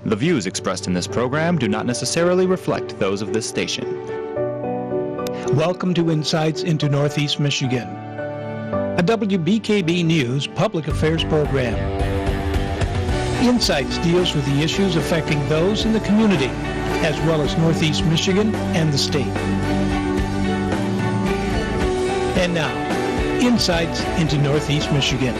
The views expressed in this program do not necessarily reflect those of this station. Welcome to Insights into Northeast Michigan, a WBKB News public affairs program. Insights deals with the issues affecting those in the community, as well as Northeast Michigan and the state. And now, Insights into Northeast Michigan.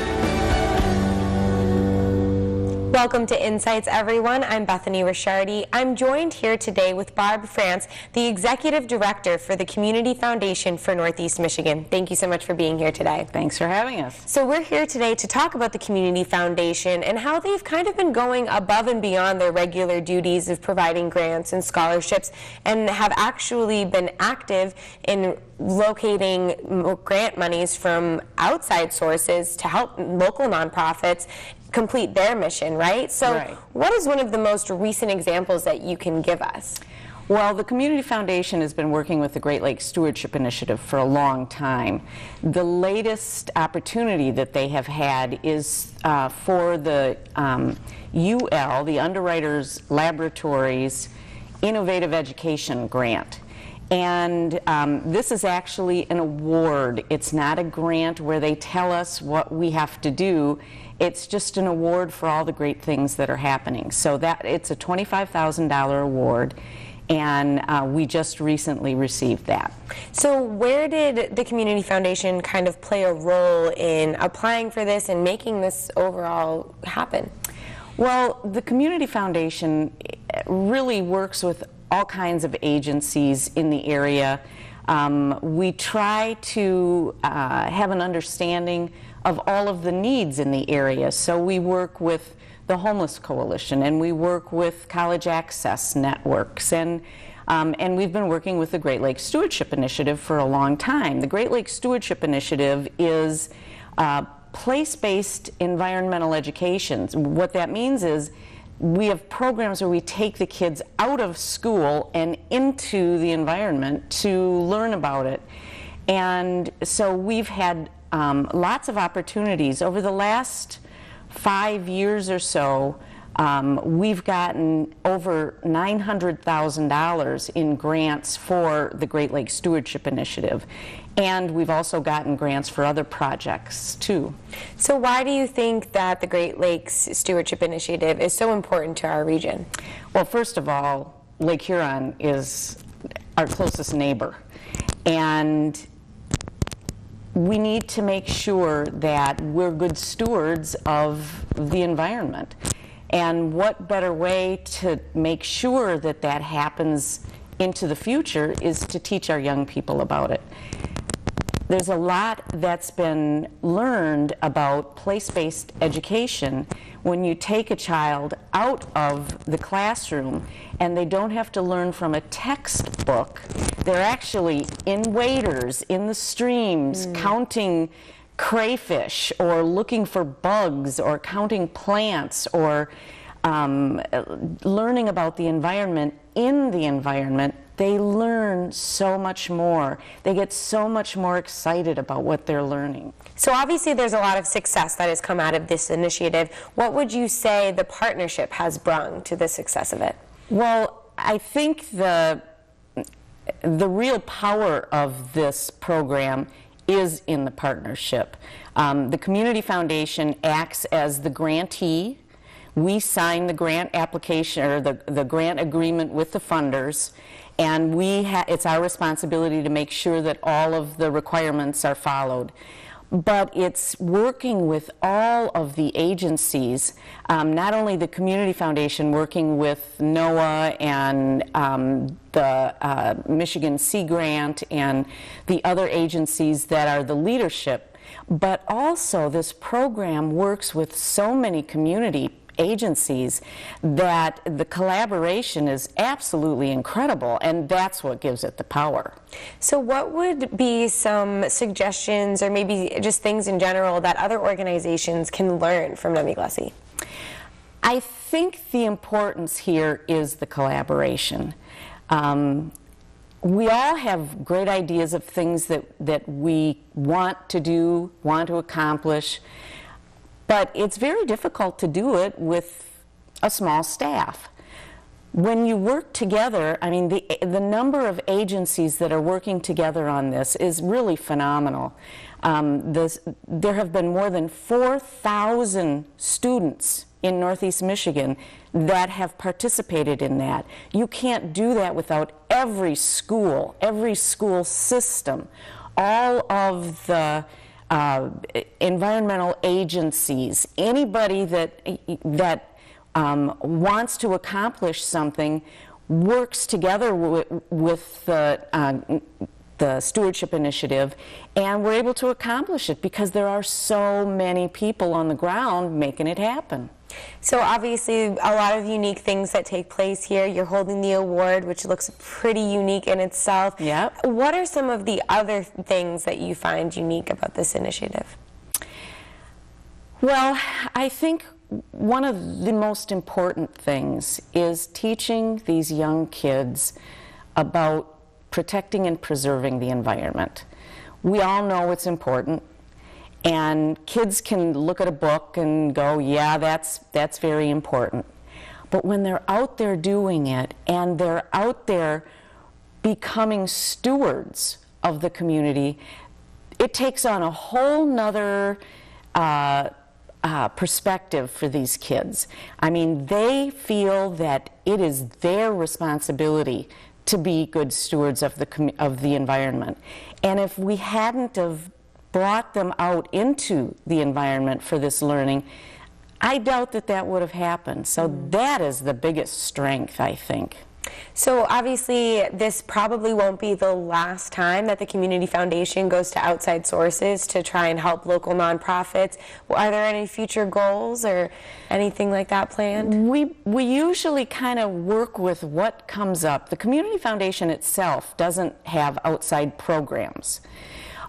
Welcome to Insights, everyone. I'm Bethany Ricciardi. I'm joined here today with Barb France, the Executive Director for the Community Foundation for Northeast Michigan. Thank you so much for being here today. Thanks for having us. So we're here today to talk about the Community Foundation and how they've kind of been going above and beyond their regular duties of providing grants and scholarships, and have actually been active in locating grant monies from outside sources to help local nonprofits complete their mission, right? So right. What is one of the most recent examples that you can give us? Well, the Community Foundation has been working with the Great Lakes Stewardship Initiative for a long time. The latest opportunity that they have had is for the UL, the Underwriters Laboratories Innovative Education Grant. And this is actually an award. It's not a grant where they tell us what we have to do. It's just an award for all the great things that are happening. So that it's a $25,000 award, and we just recently received that. So where did the Community Foundation kind of play a role in applying for this and making this overall happen? Well, the Community Foundation really works with all kinds of agencies in the area. We try to have an understanding of all of the needs in the area. So we work with the Homeless Coalition, and we work with college access networks, and we've been working with the Great Lakes Stewardship Initiative for a long time. The Great Lakes Stewardship Initiative is place-based environmental education. What that means is we have programs where we take the kids out of school and into the environment to learn about it. And so we've had lots of opportunities. Over the last 5 years or so, we've gotten over $900,000 in grants for the Great Lakes Stewardship Initiative. And we've also gotten grants for other projects, too. So why do you think that the Great Lakes Stewardship Initiative is so important to our region? Well, first of all, Lake Huron is our closest neighbor. And we need to make sure that we're good stewards of the environment. And what better way to make sure that that happens into the future is to teach our young people about it. There's a lot that's been learned about place-based education when you take a child out of the classroom and they don't have to learn from a textbook. They're actually in waders, in the streams, counting crayfish or looking for bugs or counting plants or learning about the environment in the environment. They learn so much more. They get so much more excited about what they're learning. So obviously there's a lot of success that has come out of this initiative. What would you say the partnership has brought to the success of it? Well, I think the real power of this program is in the partnership. The Community Foundation acts as the grantee. We sign the grant application or the grant agreement with the funders, and it's our responsibility to make sure that all of the requirements are followed. But it's working with all of the agencies, not only the Community Foundation, working with NOAA and the Michigan Sea Grant and the other agencies that are the leadership, but also this program works with so many community agencies that the collaboration is absolutely incredible, and that's what gives it the power. So what would be some suggestions or maybe just things in general that other organizations can learn from NEMI-GLESI? I think the importance here is the collaboration. We all have great ideas of things that we want to do, want to accomplish, but it's very difficult to do it with a small staff. when you work together, I mean, the number of agencies that are working together on this is really phenomenal. There have been more than 4,000 students in Northeast Michigan that have participated in that. You can't do that without every school system, all of the environmental agencies, anybody that wants to accomplish something works together with the Stewardship Initiative, and we're able to accomplish it because there are so many people on the ground making it happen. So obviously a lot of unique things that take place here. You're holding the award, which looks pretty unique in itself. Yep. What are some of the other things that you find unique about this initiative? Well, I think one of the most important things is teaching these young kids about protecting and preserving the environment. We all know it's important, and kids can look at a book and go, yeah, that's very important. But when they're out there doing it, and they're out there becoming stewards of the community, it takes on a whole nother perspective for these kids. I mean, they feel that it is their responsibility to be good stewards of the environment. And if we hadn't have brought them out into the environment for this learning, I doubt that would have happened. So that is the biggest strength, I think. So obviously this probably won't be the last time that the Community Foundation goes to outside sources to try and help local nonprofits. Are there any future goals or anything like that planned? We usually kind of work with what comes up. The Community Foundation itself doesn't have outside programs.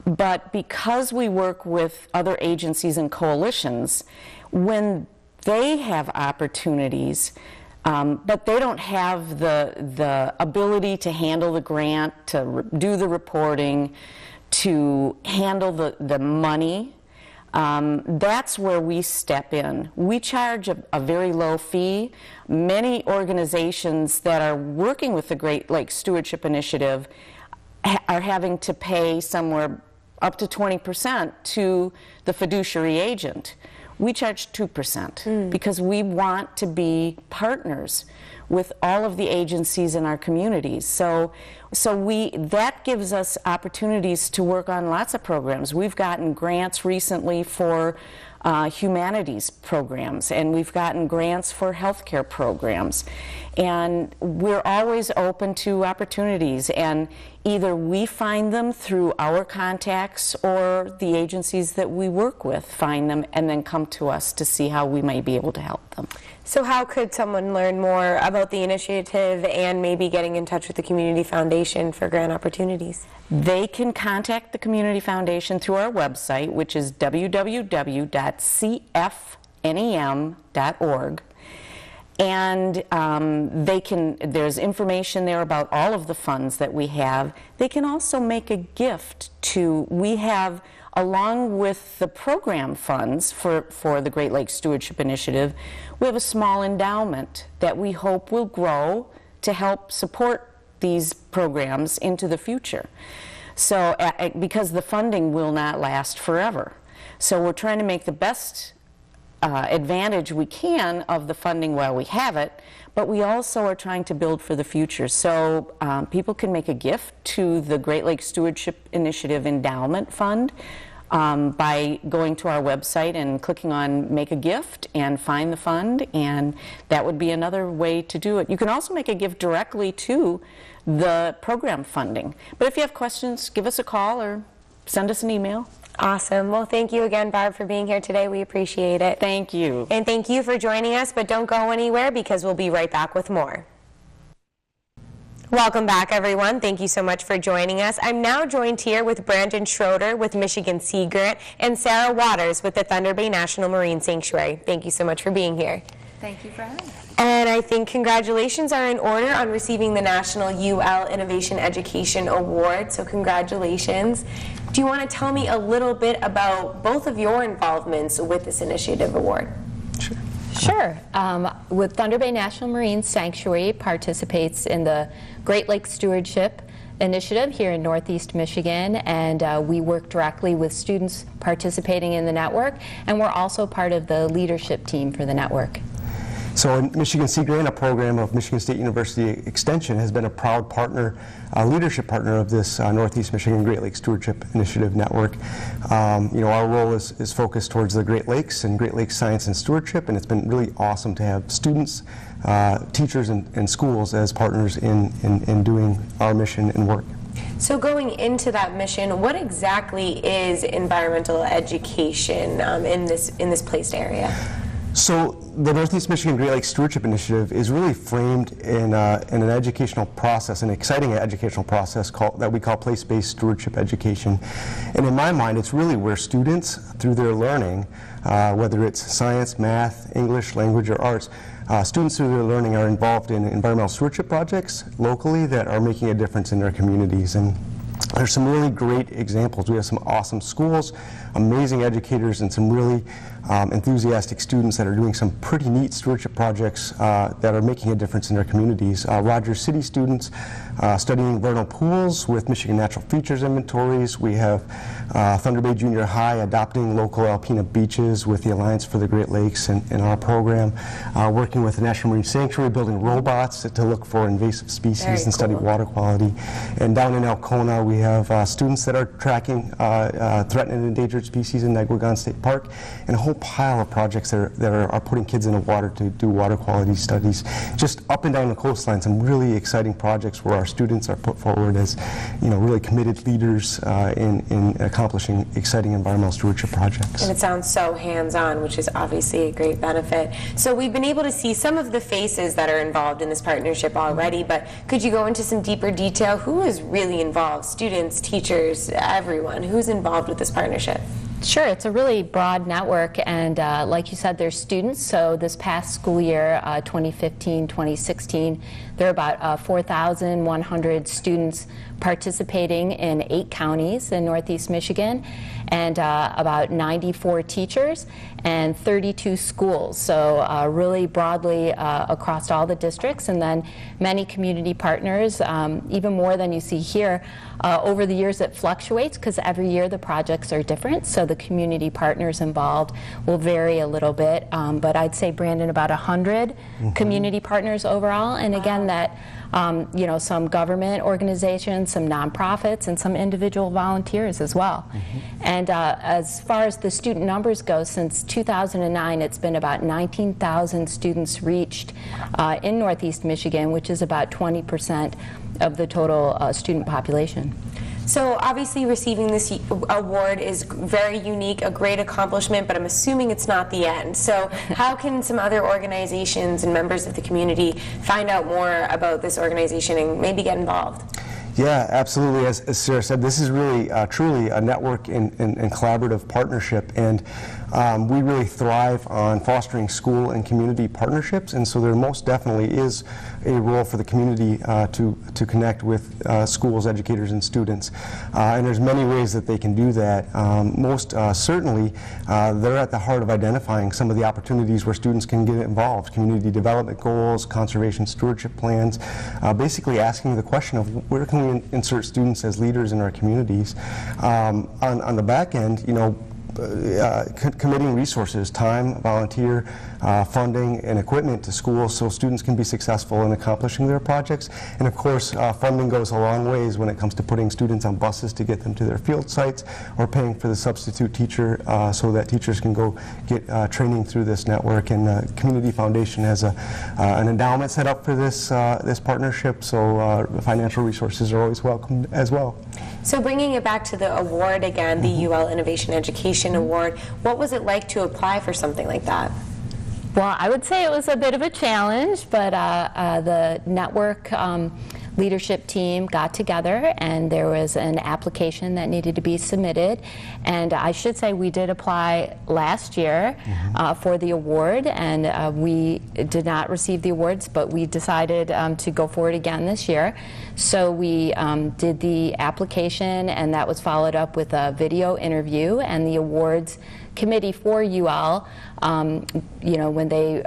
But because we work with other agencies and coalitions, when they have opportunities, but they don't have the ability to handle the grant, to do the reporting, to handle the money, that's where we step in. We charge a very low fee. Many organizations that are working with the Great Lakes Stewardship Initiative are having to pay somewhere up to 20% to the fiduciary agent. We charge 2% because we want to be partners with all of the agencies in our communities. So that gives us opportunities to work on lots of programs. We've gotten grants recently for humanities programs, and we've gotten grants for healthcare programs. And we're always open to opportunities, and either we find them through our contacts or the agencies that we work with find them and then come to us to see how we might be able to help them. So how could someone learn more about the initiative and maybe getting in touch with the Community Foundation for grant opportunities? They can contact the Community Foundation through our website, which is www.cfnem.org. And there's information there about all of the funds that we have. They can also make a gift we have, along with the program funds for the Great Lakes Stewardship Initiative, we have a small endowment that we hope will grow to help support these programs into the future. So, because the funding will not last forever. So we're trying to make the best advantage we can of the funding while we have it, but we also are trying to build for the future. So people can make a gift to the Great Lakes Stewardship Initiative Endowment Fund by going to our website and clicking on Make a Gift and find the fund, and that would be another way to do it. You can also make a gift directly to the program funding. But if you have questions, give us a call or send us an email. Awesome. Well, thank you again, Barb, for being here today. We appreciate it. Thank you. And thank you for joining us, but don't go anywhere because we'll be right back with more. Welcome back, everyone. Thank you so much for joining us. I'm now joined here with Brandon Schroeder with Michigan Sea Grant and Sarah Waters with the Thunder Bay National Marine Sanctuary. Thank you so much for being here. Thank you for having me. And I think congratulations are in order on receiving the National UL Innovation Education Award, so congratulations. Do you want to tell me a little bit about both of your involvements with this initiative award? Sure. With Thunder Bay National Marine Sanctuary participates in the Great Lakes Stewardship Initiative here in Northeast Michigan, and we work directly with students participating in the network, and we're also part of the leadership team for the network. So Michigan Sea Grant, a program of Michigan State University Extension, has been a proud partner, leadership partner of this Northeast Michigan Great Lakes Stewardship Initiative Network. Our role is focused towards the Great Lakes and Great Lakes Science and Stewardship, and it's been really awesome to have students, teachers, and schools as partners in doing our mission and work. So going into that mission, what exactly is environmental education in this placed area? So the Northeast Michigan Great Lakes Stewardship Initiative is really framed in an educational process, an exciting educational process that we call place-based stewardship education. And in my mind, it's really where students, through their learning, whether it's science, math, English, language, or arts, students through their learning are involved in environmental stewardship projects locally that are making a difference in their communities. And there's some really great examples. We have some awesome schools, amazing educators, and some really enthusiastic students that are doing some pretty neat stewardship projects that are making a difference in their communities. Rogers City students studying vernal pools with Michigan Natural Features inventories. We have Thunder Bay Junior High adopting local alpina beaches with the Alliance for the Great Lakes in our program. Working with the National Marine Sanctuary, building robots to look for invasive species and study water quality. And down in Alcona, we have students that are tracking threatened and endangered species in Negwagon State Park, and a whole pile of projects that are putting kids in the water to do water quality studies. Just up and down the coastline, some really exciting projects where our students are put forward as, really committed leaders in accomplishing exciting environmental stewardship projects. And it sounds so hands-on, which is obviously a great benefit. So we've been able to see some of the faces that are involved in this partnership already, but could you go into some deeper detail? Who is really involved? Students, teachers, everyone. Who's involved with this partnership? Sure, it's a really broad network, and like you said, there's students. So this past school year, 2015-2016, there are about 4,100 students participating in 8 counties in Northeast Michigan, and about 94 teachers and 32 schools. So really broadly across all the districts, and then many community partners, even more than you see here. Over the years it fluctuates because every year the projects are different, so the community partners involved will vary a little bit, but I'd say, Brandon, about 100 community partners overall, and again that some government organizations, some nonprofits, and some individual volunteers as well. And as far as the student numbers go, since 2009 it's been about 19,000 students reached in Northeast Michigan, which is about 20% of the total student population. So obviously receiving this award is very unique, a great accomplishment, but I'm assuming it's not the end. So how can some other organizations and members of the community find out more about this organization and maybe get involved? Yeah, absolutely. As Sarah said, this is really truly a network and collaborative partnership, and we really thrive on fostering school and community partnerships, and so there most definitely is a role for the community to connect with schools, educators, and students. And there's many ways that they can do that. Most certainly, they're at the heart of identifying some of the opportunities where students can get involved: community development goals, conservation stewardship plans, basically asking the question of where can we insert students as leaders in our communities. On the back end, committing resources, time, volunteer, funding, and equipment to schools so students can be successful in accomplishing their projects. And of course, funding goes a long ways when it comes to putting students on buses to get them to their field sites, or paying for the substitute teacher so that teachers can go get training through this network. And the Community Foundation has an endowment set up for this partnership, so financial resources are always welcome as well. So bringing it back to the award again, the UL Innovation Education Award, what was it like to apply for something like that? Well, I would say it was a bit of a challenge, but the network leadership team got together, and there was an application that needed to be submitted. And I should say we did apply last year for the award, and we did not receive the awards, but we decided to go forward again this year. So we did the application, and that was followed up with a video interview, and the awards committee for UL, when they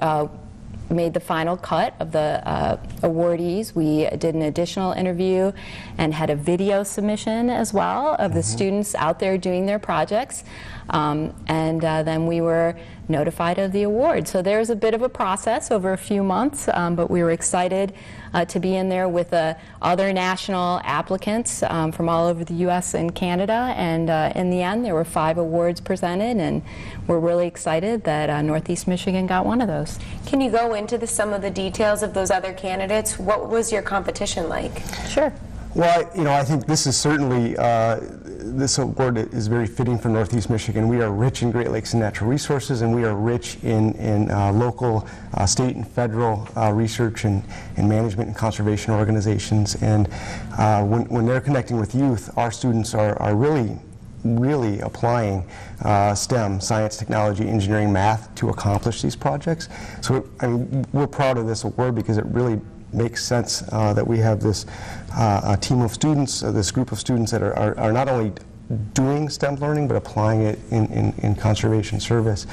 made the final cut of the awardees, we did an additional interview and had a video submission as well of the students out there doing their projects, and then we were notified of the award. So there was a bit of a process over a few months, but we were excited to be in there with other national applicants from all over the U.S. and Canada, and in the end there were 5 awards presented, and we're really excited that Northeast Michigan got one of those. Can you go into some of the details of those other candidates? What was your competition like? Sure. Well, I think this is certainly, this award is very fitting for Northeast Michigan. We are rich in Great Lakes and natural resources, and we are rich in local, state and federal research and management and conservation organizations. And when they're connecting with youth, our students are really applying STEM, science, technology, engineering, math, to accomplish these projects. So we're proud of this award because it really makes sense that we have this team of students, this group of students that are not only doing STEM learning but applying it in conservation service.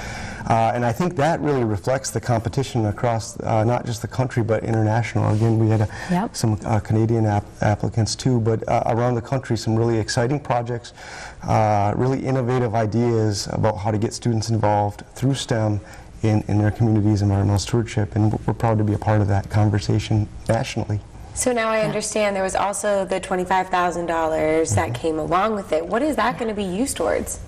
And I think that really reflects the competition across not just the country but international. Again, we had some Canadian applicants too, but around the country some really exciting projects, really innovative ideas about how to get students involved through STEM in their communities' environmental stewardship, and we're proud to be a part of that conversation nationally. So now I understand there was also the $25,000 that came along with it. What is that going to be used towards?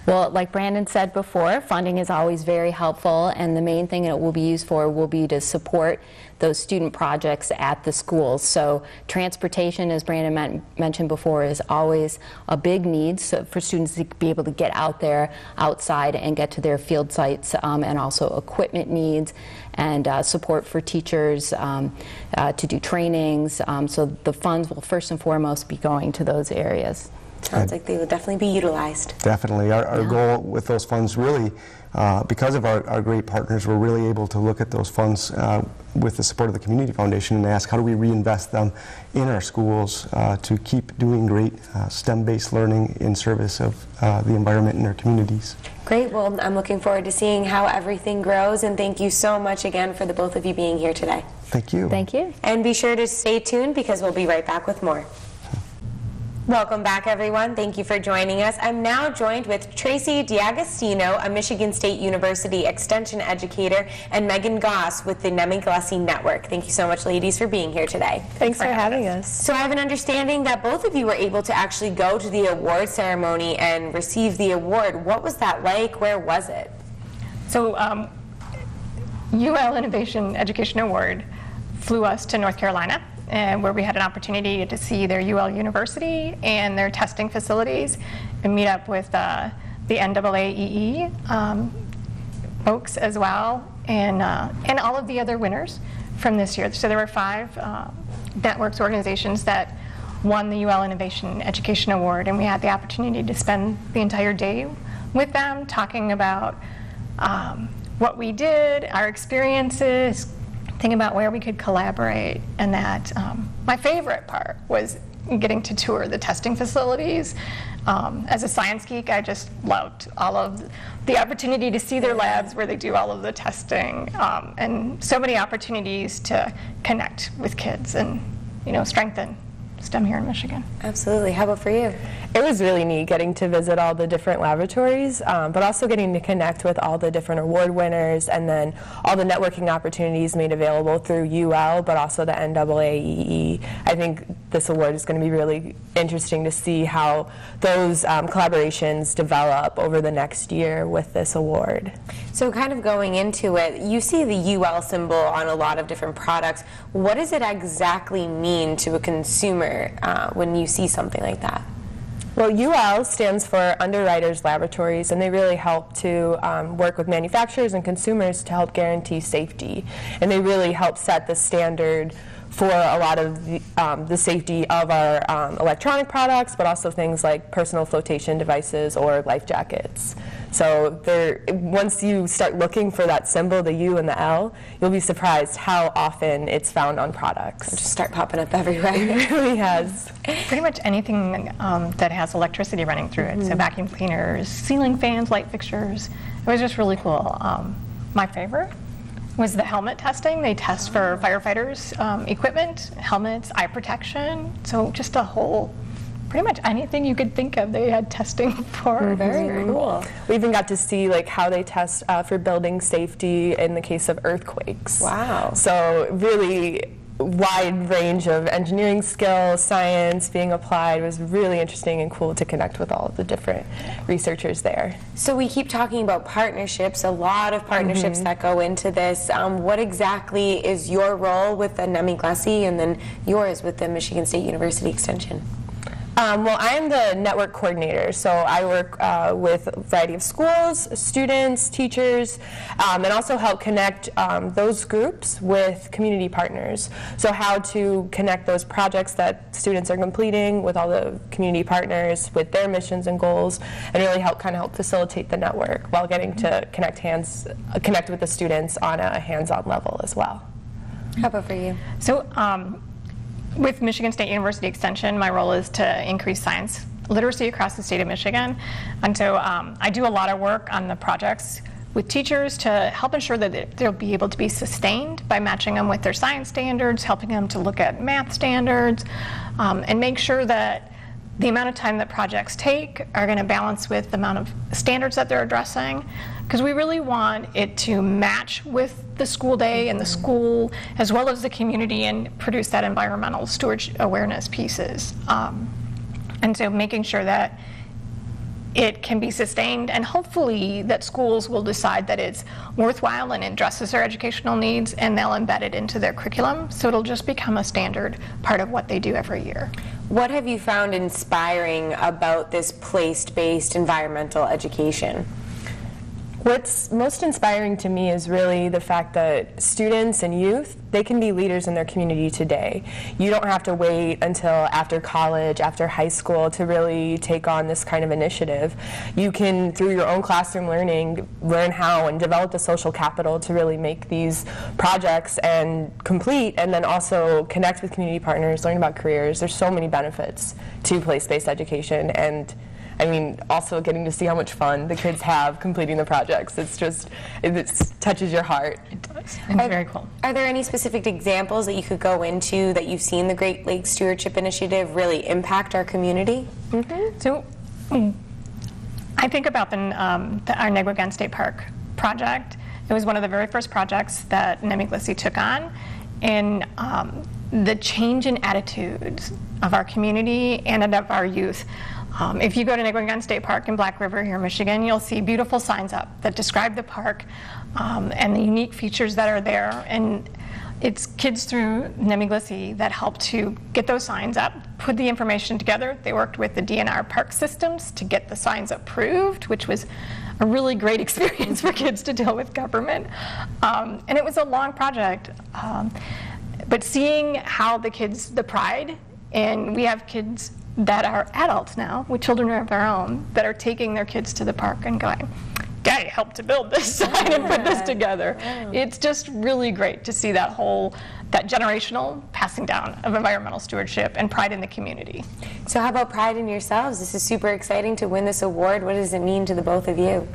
Well, like Brandon said before, funding is always very helpful, and the main thing it will be used for will be to support those student projects at the schools. So transportation, as Brandon mentioned before, is always a big need for students to be able to get out there outside and get to their field sites, and also equipment needs and support for teachers to do trainings. So the funds will first and foremost be going to those areas. Sounds like they will definitely be utilized. Definitely. Our goal with those funds really, because of our great partners, we're really able to look at those funds with the support of the Community Foundation and ask how do we reinvest them in our schools to keep doing great STEM-based learning in service of the environment in our communities. Great. Well, I'm looking forward to seeing how everything grows, and thank you so much again for the both of you being here today. Thank you. Thank you. And be sure to stay tuned because we'll be right back with more. Welcome back, everyone. Thank you for joining us. I'm now joined with Tracy D'Agostino, a Michigan State University Extension educator, and Megan Goss with the Nemi-Gillespie Network. Thank you so much, ladies, for being here today. Thanks for having us. So I have an understanding that both of you were able to actually go to the award ceremony and receive the award. What was that like? Where was it? So UL Innovation Education Award flew us to North Carolina, where we had an opportunity to see their UL University and their testing facilities and meet up with the NAAEE folks as well, and all of the other winners from this year. So there were 5 networks organizations that won the UL Innovation Education Award, and we had the opportunity to spend the entire day with them talking about what we did, our experiences, thinking about where we could collaborate, and that my favorite part was getting to tour the testing facilities. As a science geek, I just loved all of the opportunity to see their labs where they do all of the testing, and so many opportunities to connect with kids and strengthen STEM here in Michigan. Absolutely. How about for you? It was really neat getting to visit all the different laboratories, but also getting to connect with all the different award winners, and then all the networking opportunities made available through UL, but also the NAAEE. I think this award is going to be really interesting to see how those collaborations develop over the next year with this award. So kind of going into it, you see the UL symbol on a lot of different products. What does it exactly mean to a consumer when you see something like that? Well, UL stands for Underwriters Laboratories, and they really help to work with manufacturers and consumers to help guarantee safety. And they really help set the standard for a lot of the safety of our electronic products, but also things like personal flotation devices or life jackets. So once you start looking for that symbol, the U and the L, you'll be surprised how often it's found on products. Just start popping up everywhere. It really has. Pretty much anything that has electricity running through it, so vacuum cleaners, ceiling fans, light fixtures. It was just really cool. My favorite was the helmet testing. They test for firefighters' equipment, helmets, eye protection, so just a whole, pretty much anything you could think of they had testing for. Very cool. We even got to see like how they test for building safety in the case of earthquakes. Wow. So really wide range of engineering skills, science being applied. Was really interesting and cool to connect with all of the different researchers there. So we keep talking about partnerships, a lot of partnerships that go into this. What exactly is your role with the NEMI-GLESI and then yours with the Michigan State University Extension? Well, I am the network coordinator, so I work with a variety of schools, students, teachers, and also help connect those groups with community partners. So how to connect those projects that students are completing with all the community partners with their missions and goals, and really help facilitate the network while getting to connect with the students on a hands-on level as well. How about for you? So with Michigan State University Extension, my role is to increase science literacy across the state of Michigan. And so I do a lot of work on the projects with teachers to help ensure that they'll be able to be sustained by matching them with their science standards, helping them to look at math standards, and make sure that the amount of time that projects take are going to balance with the amount of standards that they're addressing, because we really want it to match with the school day and the school as well as the community and produce that environmental stewardship awareness pieces. And so making sure that it can be sustained, and hopefully that schools will decide that it's worthwhile and addresses their educational needs, and they'll embed it into their curriculum, so it'll just become a standard part of what they do every year. What have you found inspiring about this place-based environmental education? What's most inspiring to me is really the fact that students and youth, they can be leaders in their community today. You don't have to wait until after college, after high school to really take on this kind of initiative. You can, through your own classroom learning, learn how and develop the social capital to really make these projects and complete, and then also connect with community partners, learn about careers. There's so many benefits to place-based education, and I mean, also getting to see how much fun the kids have completing the projects. It's just, it touches your heart. It does. It's very cool. Are there any specific examples that you could go into that you've seen the Great Lakes Stewardship Initiative really impact our community? So I think about our Negwegan State Park project. It was one of the very first projects that NEMI-GLESI took on, and the change in attitudes of our community and of our youth. If you go to Negwegan State Park in Black River here in Michigan, you'll see beautiful signs up that describe the park and the unique features that are there. And it's kids through NEMI-GLESI that help to get those signs up, put the information together. They worked with the DNR park systems to get the signs approved, which was a really great experience for kids to deal with government. And it was a long project. But seeing how the kids, the pride, and we have kids that are adults now, with children of their own, that are taking their kids to the park and going, "Daddy helped to build this sign and put this together." It's just really great to see that generational passing down of environmental stewardship and pride in the community. So how about pride in yourselves? This is super exciting to win this award. What does it mean to the both of you?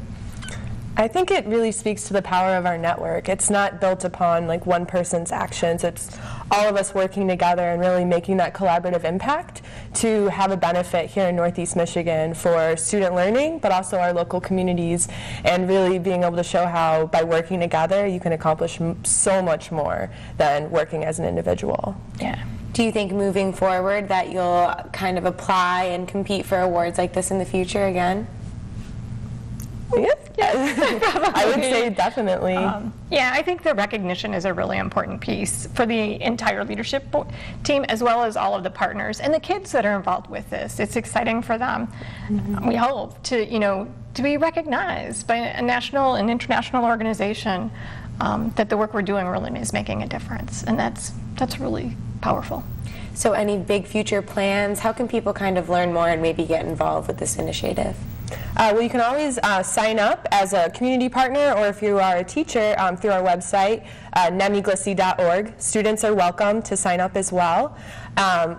I think it really speaks to the power of our network. It's not built upon like one person's actions. It's all of us working together and really making that collaborative impact to have a benefit here in Northeast Michigan for student learning, but also our local communities, and really being able to show how by working together you can accomplish so much more than working as an individual. Yeah. Do you think moving forward that you'll kind of apply and compete for awards like this in the future again? Yes. I would say definitely. Yeah, I think the recognition is a really important piece for the entire leadership team, as well as all of the partners and the kids that are involved with this. It's exciting for them. We hope to be recognized by a national and international organization that the work we're doing really is making a difference, and that's really powerful. So any big future plans? How can people kind of learn more and maybe get involved with this initiative? Well, you can always sign up as a community partner, or if you are a teacher, through our website, nemiglissi.org. Students are welcome to sign up as well.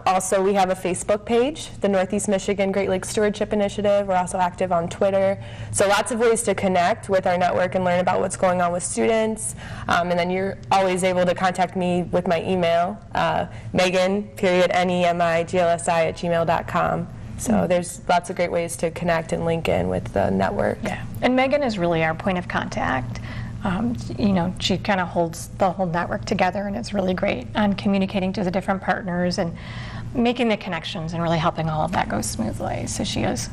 Also, we have a Facebook page, the Northeast Michigan Great Lakes Stewardship Initiative. We're also active on Twitter. So lots of ways to connect with our network and learn about what's going on with students. And then you're always able to contact me with my email, megan.nemiglsi@gmail.com. So there's lots of great ways to connect and link in with the network. Yeah, and Megan is really our point of contact. You know, she kind of holds the whole network together, and it's really great on communicating to the different partners and making the connections and really helping all of that go smoothly. So she is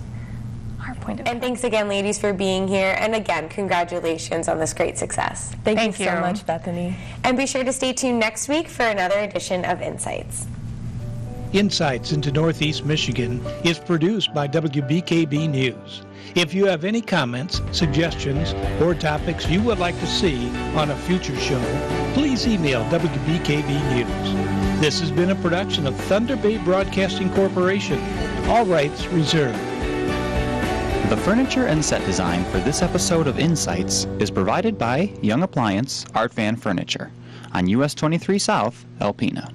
our point of contact. And thanks again, ladies, for being here. And again, congratulations on this great success. Thank you so much, Bethany. And be sure to stay tuned next week for another edition of Insights. Insights into Northeast Michigan is produced by WBKB News. If you have any comments, suggestions, or topics you would like to see on a future show, please email WBKB News. This has been a production of Thunder Bay Broadcasting Corporation. All rights reserved. The furniture and set design for this episode of Insights is provided by Young Appliance Art Van Furniture on US 23 South, Alpena.